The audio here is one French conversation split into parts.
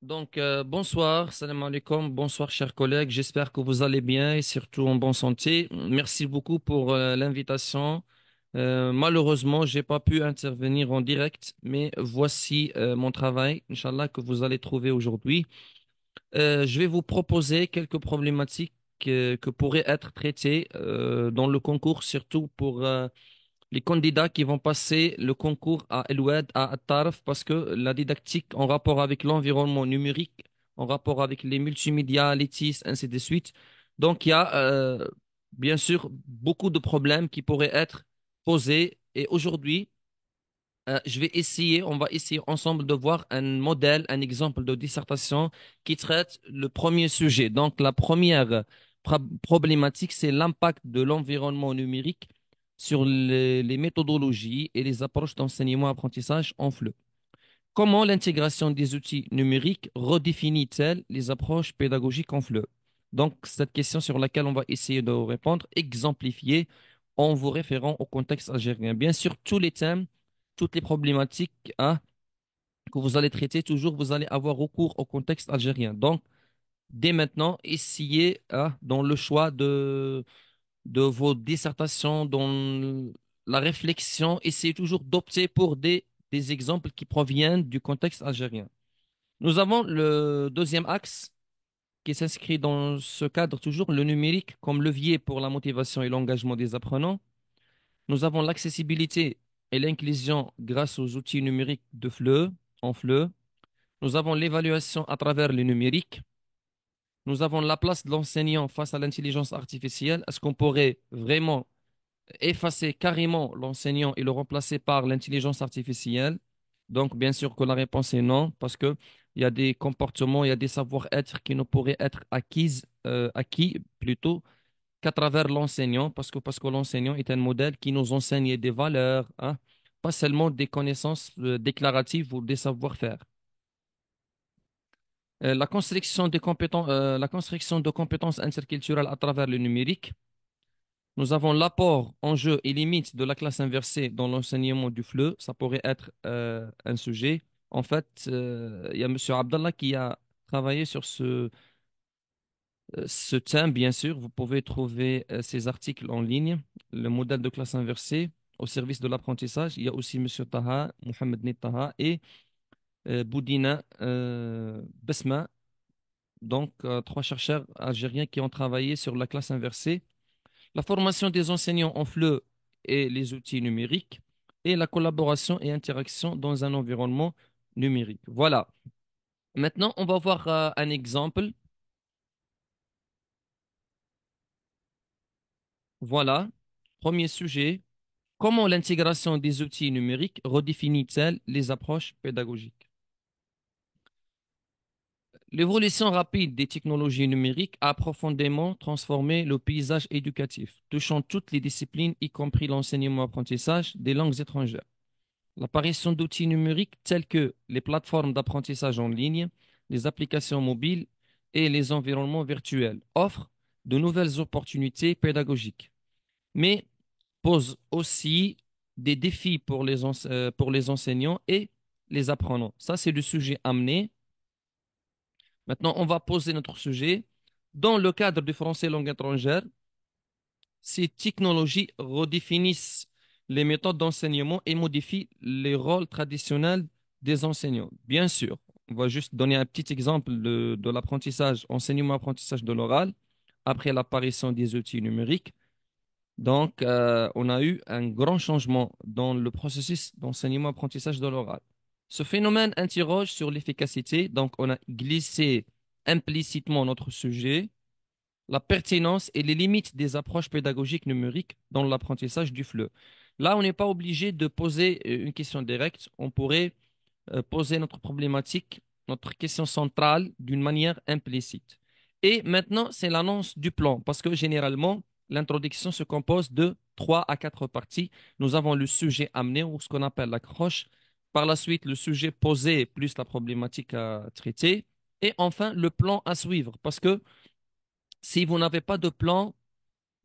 Bonsoir, salam alaikum, bonsoir chers collègues, j'espère que vous allez bien et surtout en bonne santé. Merci beaucoup pour l'invitation. Malheureusement, j'ai pas pu intervenir en direct, mais voici mon travail, Inch'Allah, que vous allez trouver aujourd'hui. Je vais vous proposer quelques problématiques que pourraient être traitées dans le concours, surtout pour les candidats qui vont passer le concours à Eloued, à Tarf, parce que la didactique en rapport avec l'environnement numérique, en rapport avec les multimédias, les TIS, ainsi de suite. Donc, il y a bien sûr beaucoup de problèmes qui pourraient être posés. Et aujourd'hui, on va essayer ensemble de voir un modèle, un exemple de dissertation qui traite le premier sujet. Donc, la première problématique, c'est l'impact de l'environnement numérique sur les méthodologies et les approches d'enseignement-apprentissage en FLE. Comment l'intégration des outils numériques redéfinit-elle les approches pédagogiques en FLE? Donc, cette question sur laquelle on va essayer de répondre, exemplifiée en vous référant au contexte algérien. Bien sûr, tous les thèmes, toutes les problématiques que vous allez traiter, toujours vous allez avoir recours au contexte algérien. Donc, dès maintenant, essayez dans le choix de vos dissertations, dans la réflexion, essayez toujours d'opter pour des exemples qui proviennent du contexte algérien. Nous avons le deuxième axe qui s'inscrit dans ce cadre toujours, le numérique comme levier pour la motivation et l'engagement des apprenants. Nous avons l'accessibilité et l'inclusion grâce aux outils numériques de FLE, en FLE. Nous avons l'évaluation à travers le numérique. Nous avons la place de l'enseignant face à l'intelligence artificielle. Est-ce qu'on pourrait vraiment effacer carrément l'enseignant et le remplacer par l'intelligence artificielle? Donc, bien sûr que la réponse est non, parce que il y a des comportements, il y a des savoir-être qui ne pourraient être acquis plutôt qu'à travers l'enseignant, parce que l'enseignant est un modèle qui nous enseigne des valeurs, hein, pas seulement des connaissances déclaratives ou des savoir-faire. La construction de compétences interculturelles à travers le numérique. Nous avons l'apport, enjeux et limites de la classe inversée dans l'enseignement du FLE. Ça pourrait être un sujet. En fait, il y a Monsieur Abdallah qui a travaillé sur ce thème, bien sûr. Vous pouvez trouver ces articles en ligne. Le modèle de classe inversée au service de l'apprentissage. Il y a aussi Monsieur Taha, Mohamed Nid Taha et Boudina Besma. Donc, trois chercheurs algériens qui ont travaillé sur la classe inversée, la formation des enseignants en FLE et les outils numériques, et la collaboration et interaction dans un environnement numérique. Voilà. Maintenant, on va voir un exemple. Voilà. Premier sujet. Comment l'intégration des outils numériques redéfinit-elle les approches pédagogiques? L'évolution rapide des technologies numériques a profondément transformé le paysage éducatif, touchant toutes les disciplines, y compris l'enseignement-apprentissage des langues étrangères. L'apparition d'outils numériques tels que les plateformes d'apprentissage en ligne, les applications mobiles et les environnements virtuels offrent de nouvelles opportunités pédagogiques, mais posent aussi des défis pour les enseignants et les apprenants. Ça, c'est le sujet amené. Maintenant, on va poser notre sujet. Dans le cadre du français langue étrangère, ces technologies redéfinissent les méthodes d'enseignement et modifient les rôles traditionnels des enseignants. Bien sûr, on va juste donner un petit exemple de l'apprentissage, enseignement-apprentissage de l'oral, après l'apparition des outils numériques. Donc, on a eu un grand changement dans le processus d'enseignement-apprentissage de l'oral. Ce phénomène interroge sur l'efficacité, donc on a glissé implicitement notre sujet, la pertinence et les limites des approches pédagogiques numériques dans l'apprentissage du FLE. Là, on n'est pas obligé de poser une question directe, on pourrait poser notre problématique, notre question centrale d'une manière implicite. Et maintenant, c'est l'annonce du plan, parce que généralement, l'introduction se compose de 3 à 4 parties. Nous avons le sujet amené, ou ce qu'on appelle l'accroche. Par la suite, le sujet posé plus la problématique à traiter. Et enfin, le plan à suivre, parce que si vous n'avez pas de plan,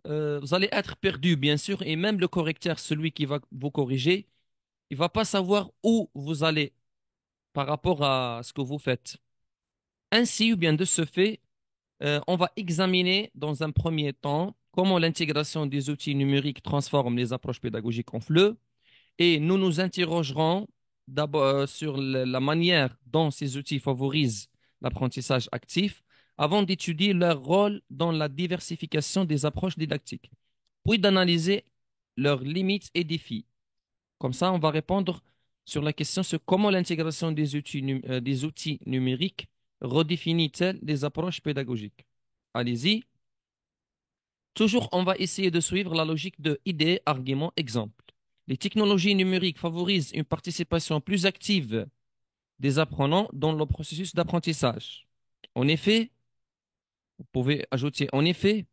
vous allez être perdu, bien sûr, et même le correcteur, celui qui va vous corriger, il va pas savoir où vous allez par rapport à ce que vous faites. Ainsi, ou bien de ce fait, on va examiner dans un premier temps comment l'intégration des outils numériques transforme les approches pédagogiques en FLE et nous nous interrogerons d'abord sur la manière dont ces outils favorisent l'apprentissage actif avant d'étudier leur rôle dans la diversification des approches didactiques, puis d'analyser leurs limites et défis. Comme ça, on va répondre sur la question sur comment l'intégration des outils numériques redéfinit-elle les approches pédagogiques. Allez-y. Toujours, on va essayer de suivre la logique de idée, argument, exemple. Les technologies numériques favorisent une participation plus active des apprenants dans le processus d'apprentissage. En effet, vous pouvez ajouter, en effet,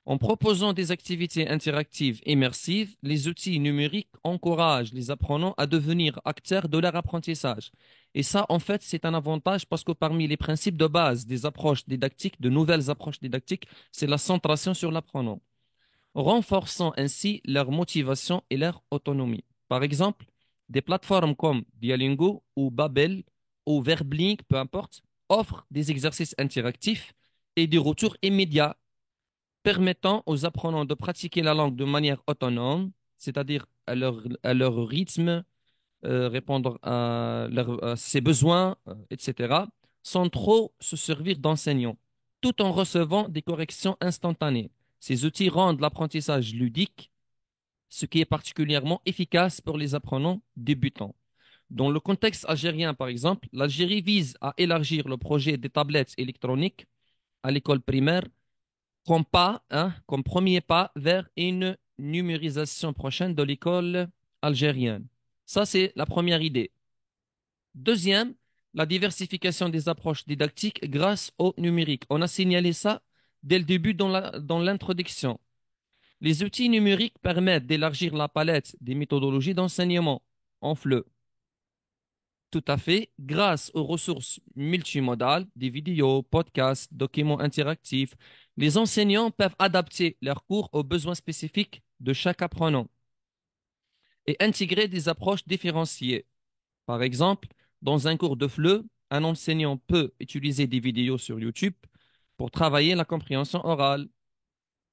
en proposant des activités interactives immersives, les outils numériques encouragent les apprenants à devenir acteurs de leur apprentissage. Et ça, en fait, c'est un avantage parce que parmi les principes de base des approches didactiques, de nouvelles approches didactiques, c'est la centration sur l'apprenant, renforçant ainsi leur motivation et leur autonomie. Par exemple, des plateformes comme Duolingo ou Babel ou Verblink, peu importe, offrent des exercices interactifs et des retours immédiats permettant aux apprenants de pratiquer la langue de manière autonome, c'est-à-dire à leur rythme, répondre à ses besoins, etc., sans trop se servir d'enseignants, tout en recevant des corrections instantanées. Ces outils rendent l'apprentissage ludique, ce qui est particulièrement efficace pour les apprenants débutants. Dans le contexte algérien, par exemple, l'Algérie vise à élargir le projet des tablettes électroniques à l'école primaire comme pas, hein, comme premier pas vers une numérisation prochaine de l'école algérienne. Ça, c'est la première idée. Deuxième, la diversification des approches didactiques grâce au numérique. On a signalé ça dès le début dans l'introduction. Les outils numériques permettent d'élargir la palette des méthodologies d'enseignement en FLE. Tout à fait, grâce aux ressources multimodales, des vidéos, podcasts, documents interactifs, les enseignants peuvent adapter leurs cours aux besoins spécifiques de chaque apprenant et intégrer des approches différenciées. Par exemple, dans un cours de FLE, un enseignant peut utiliser des vidéos sur YouTube pour travailler la compréhension orale,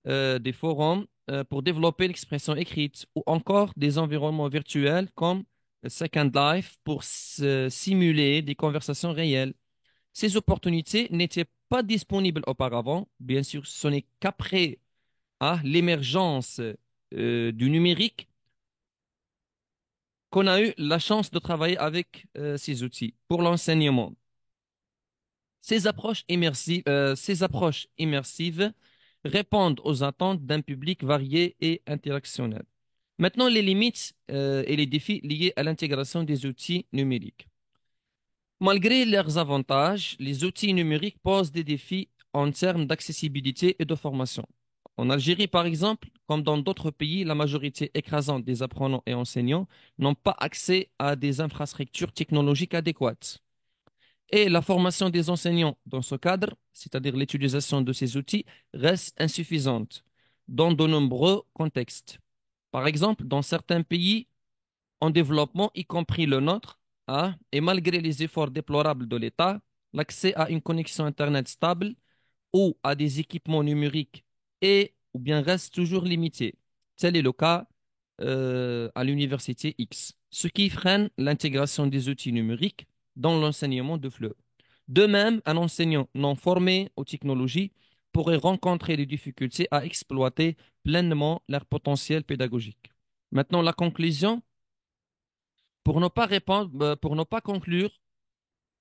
des forums pour développer l'expression écrite ou encore des environnements virtuels comme Second Life pour simuler des conversations réelles. Ces opportunités n'étaient pas disponibles auparavant. Bien sûr, ce n'est qu'après l'émergence du numérique qu'on a eu la chance de travailler avec ces outils pour l'enseignement. Ces approches immersives répondent aux attentes d'un public varié et interactionnel. Maintenant, les limites et les défis liés à l'intégration des outils numériques. Malgré leurs avantages, les outils numériques posent des défis en termes d'accessibilité et de formation. En Algérie, par exemple, comme dans d'autres pays, la majorité écrasante des apprenants et enseignants n'ont pas accès à des infrastructures technologiques adéquates. Et la formation des enseignants dans ce cadre, c'est-à-dire l'utilisation de ces outils, reste insuffisante dans de nombreux contextes. Par exemple, dans certains pays en développement, y compris le nôtre, et malgré les efforts déplorables de l'État, l'accès à une connexion Internet stable ou à des équipements numériques est ou bien reste toujours limité. Tel est le cas à l'université X, ce qui freine l'intégration des outils numériques dans l'enseignement de FLE. De même, un enseignant non formé aux technologies pourrait rencontrer des difficultés à exploiter pleinement leur potentiel pédagogique. Maintenant, la conclusion, pour ne pas conclure,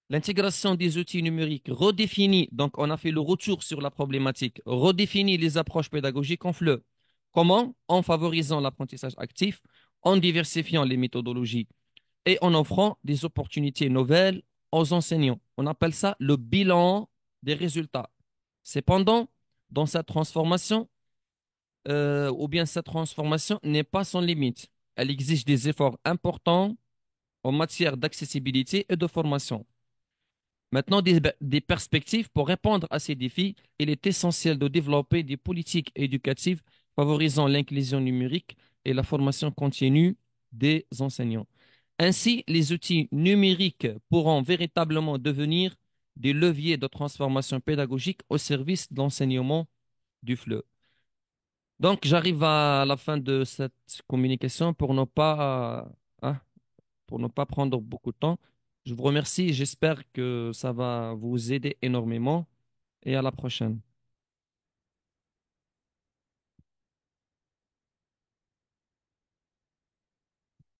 l'intégration des outils numériques redéfinit, donc on a fait le retour sur la problématique, redéfinit les approches pédagogiques en FLE. Comment? En favorisant l'apprentissage actif, en diversifiant les méthodologies et en offrant des opportunités nouvelles aux enseignants. On appelle ça le bilan des résultats. Cependant, dans cette transformation, cette transformation n'est pas sans limite. Elle exige des efforts importants en matière d'accessibilité et de formation. Maintenant, des perspectives pour répondre à ces défis, il est essentiel de développer des politiques éducatives favorisant l'inclusion numérique et la formation continue des enseignants. Ainsi, les outils numériques pourront véritablement devenir des leviers de transformation pédagogique au service de l'enseignement du FLE. Donc, j'arrive à la fin de cette communication hein, pour ne pas prendre beaucoup de temps. Je vous remercie et j'espère que ça va vous aider énormément et à la prochaine.